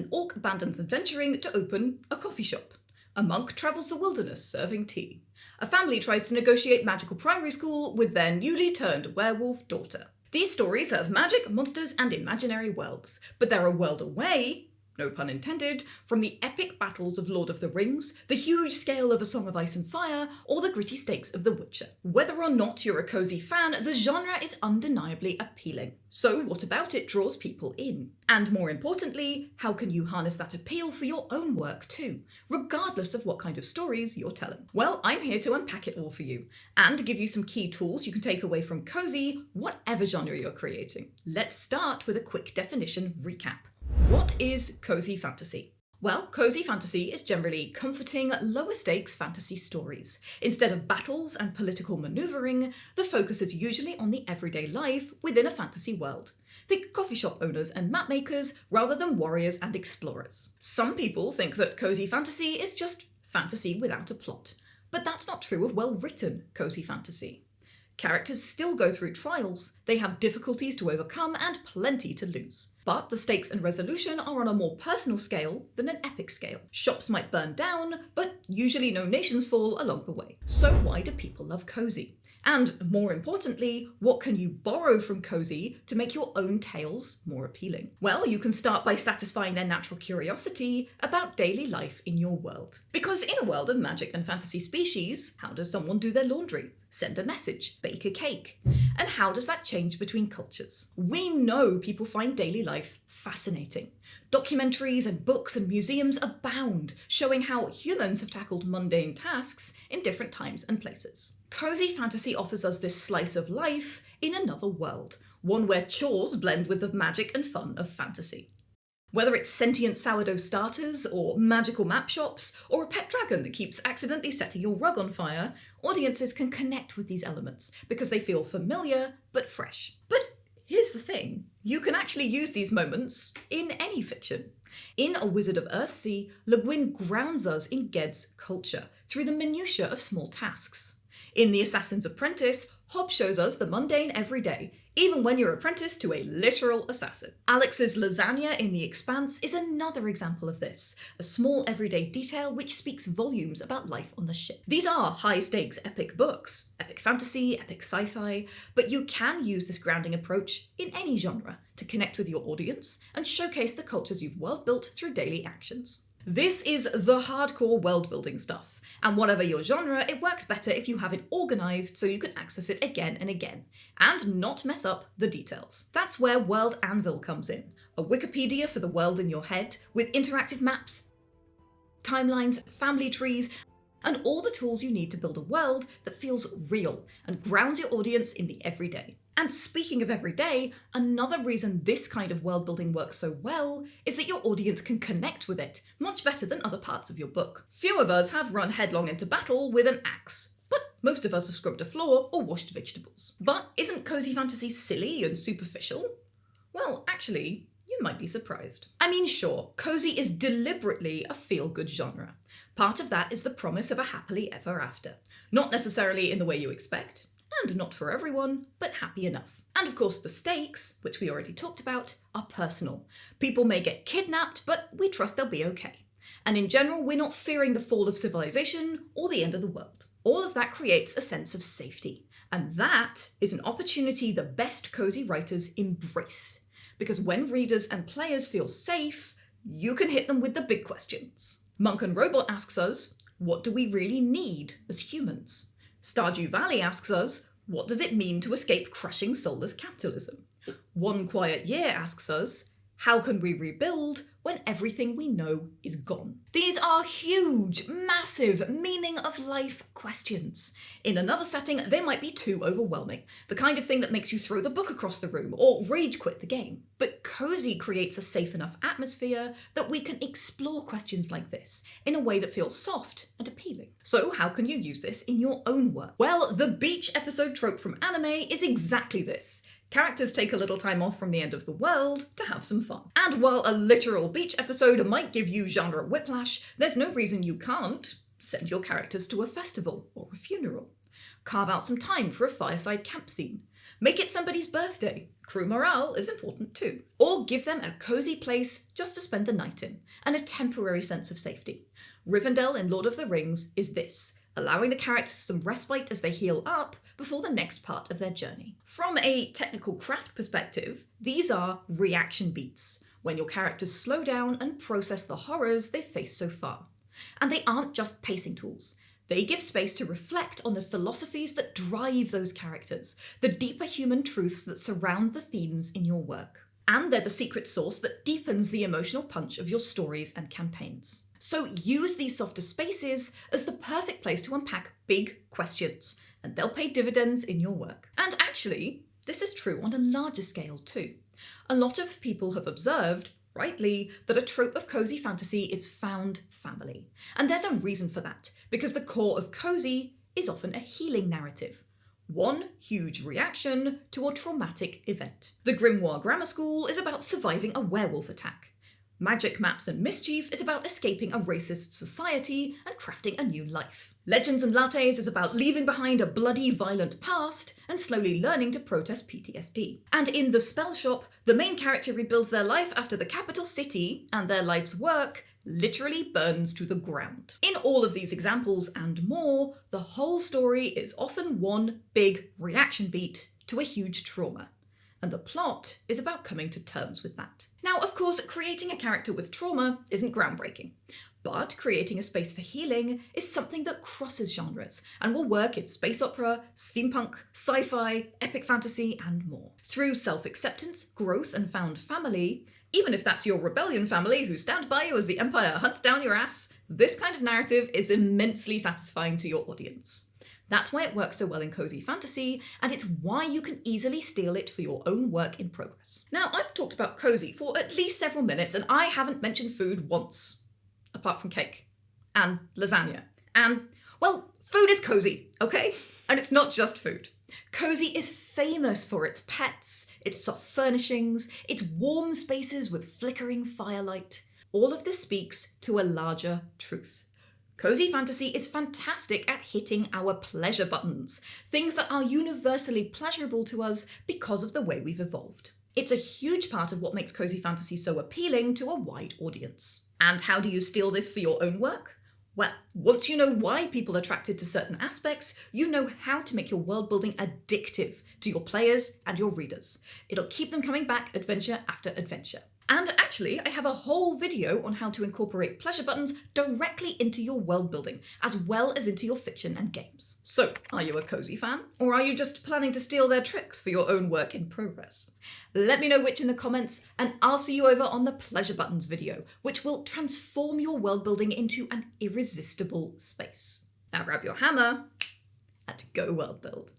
an orc abandons adventuring to open a coffee shop. A monk travels the wilderness serving tea. A family tries to negotiate magical primary school with their newly turned werewolf daughter. These stories have magic, monsters, and imaginary worlds, but they're a world away, no pun intended, from the epic battles of Lord of the Rings, the huge scale of A Song of Ice and Fire, or the gritty stakes of The Witcher. Whether or not you're a cozy fan, the genre is undeniably appealing. So what about it draws people in? And more importantly, how can you harness that appeal for your own work too, regardless of what kind of stories you're telling? Well, I'm here to unpack it all for you, and give you some key tools you can take away from cozy, whatever genre you're creating. Let's start with a quick definition recap. What is cozy fantasy? Well, cozy fantasy is generally comforting, lower-stakes fantasy stories. Instead of battles and political maneuvering, the focus is usually on the everyday life within a fantasy world. Think coffee shop owners and map makers rather than warriors and explorers. Some people think that cozy fantasy is just fantasy without a plot, but that's not true of well-written cozy fantasy. Characters still go through trials, they have difficulties to overcome and plenty to lose. But the stakes and resolution are on a more personal scale than an epic scale. Shops might burn down, but usually no nations fall along the way. So why do people love cozy? And more importantly, what can you borrow from cozy to make your own tales more appealing? Well, you can start by satisfying their natural curiosity about daily life in your world. Because in a world of magic and fantasy species, how does someone do their laundry? Send a message, bake a cake. And how does that change between cultures? We know people find daily life fascinating. Documentaries and books and museums abound, showing how humans have tackled mundane tasks in different times and places. Cozy fantasy offers us this slice of life in another world, one where chores blend with the magic and fun of fantasy. Whether it's sentient sourdough starters, or magical map shops, or a pet dragon that keeps accidentally setting your rug on fire, audiences can connect with these elements because they feel familiar but fresh. But here's the thing, you can actually use these moments in any fiction. In A Wizard of Earthsea, Le Guin grounds us in Ged's culture through the minutiae of small tasks. In The Assassin's Apprentice, Hobbs shows us the mundane everyday, even when you're apprenticed to a literal assassin. Alex's lasagna in The Expanse is another example of this, a small everyday detail which speaks volumes about life on the ship. These are high-stakes epic books, epic fantasy, epic sci-fi, but you can use this grounding approach in any genre to connect with your audience and showcase the cultures you've world-built through daily actions. This is the hardcore world-building stuff, and whatever your genre, it works better if you have it organised so you can access it again and again, and not mess up the details. That's where World Anvil comes in, a Wikipedia for the world in your head, with interactive maps, timelines, family trees, and all the tools you need to build a world that feels real and grounds your audience in the everyday. And speaking of everyday, another reason this kind of world building works so well is that your audience can connect with it much better than other parts of your book. Few of us have run headlong into battle with an axe, but most of us have scrubbed a floor or washed vegetables. But isn't cozy fantasy silly and superficial? Well, actually, you might be surprised. I mean, sure, cozy is deliberately a feel-good genre. Part of that is the promise of a happily ever after. Not necessarily in the way you expect, and not for everyone, but happy enough. And of course the stakes, which we already talked about, are personal. People may get kidnapped, but we trust they'll be okay. And in general, we're not fearing the fall of civilization or the end of the world. All of that creates a sense of safety. And that is an opportunity the best cozy writers embrace. Because when readers and players feel safe, you can hit them with the big questions. Monk and Robot asks us, what do we really need as humans? Stardew Valley asks us, what does it mean to escape crushing soulless capitalism? One Quiet Year asks us, how can we rebuild when everything we know is gone? These are huge, massive, meaning of life questions. In another setting, they might be too overwhelming, the kind of thing that makes you throw the book across the room or rage quit the game. But cozy creates a safe enough atmosphere that we can explore questions like this in a way that feels soft and appealing. So how can you use this in your own work? Well, the beach episode trope from anime is exactly this. Characters take a little time off from the end of the world to have some fun. And while a literal beach episode might give you genre whiplash, there's no reason you can't send your characters to a festival or a funeral. Carve out some time for a fireside camp scene. Make it somebody's birthday. Crew morale is important too. Or give them a cozy place just to spend the night in, and a temporary sense of safety. Rivendell in Lord of the Rings is this, allowing the characters some respite as they heal up before the next part of their journey. From a technical craft perspective, these are reaction beats, when your characters slow down and process the horrors they've faced so far. And they aren't just pacing tools. They give space to reflect on the philosophies that drive those characters, the deeper human truths that surround the themes in your work. And they're the secret sauce that deepens the emotional punch of your stories and campaigns. So use these softer spaces as the perfect place to unpack big questions, and they'll pay dividends in your work. And actually, this is true on a larger scale too. A lot of people have observed, rightly, that a trope of cozy fantasy is found family. And there's a reason for that, because the core of cozy is often a healing narrative. One huge reaction to a traumatic event. The Grimoire Grammar School is about surviving a werewolf attack. Magic, Maps and Mischief is about escaping a racist society and crafting a new life. Legends and Lattes is about leaving behind a bloody, violent past and slowly learning to protest PTSD. And in The Spell Shop, the main character rebuilds their life after the capital city and their life's work literally burns to the ground. In all of these examples and more, the whole story is often one big reaction beat to a huge trauma. And the plot is about coming to terms with that. Now, of course, creating a character with trauma isn't groundbreaking, but creating a space for healing is something that crosses genres and will work in space opera, steampunk, sci-fi, epic fantasy, and more. Through self-acceptance, growth, and found family, even if that's your rebellion family who stand by you as the Empire hunts down your ass, this kind of narrative is immensely satisfying to your audience. That's why it works so well in cozy fantasy, and it's why you can easily steal it for your own work in progress. Now, I've talked about cozy for at least several minutes, and I haven't mentioned food once. Apart from cake. And lasagna. And, well, food is cozy, okay? And it's not just food. Cozy is famous for its pets, its soft furnishings, its warm spaces with flickering firelight. All of this speaks to a larger truth. Cozy fantasy is fantastic at hitting our pleasure buttons, things that are universally pleasurable to us because of the way we've evolved. It's a huge part of what makes cozy fantasy so appealing to a wide audience. And how do you steal this for your own work? Well, once you know why people are attracted to certain aspects, you know how to make your world building addictive to your players and your readers. It'll keep them coming back adventure after adventure. And actually, I have a whole video on how to incorporate pleasure buttons directly into your world building, as well as into your fiction and games. So, are you a cozy fan? Or are you just planning to steal their tricks for your own work in progress? Let me know which in the comments, and I'll see you over on the pleasure buttons video, which will transform your world building into an irresistible space. Now grab your hammer and go world build.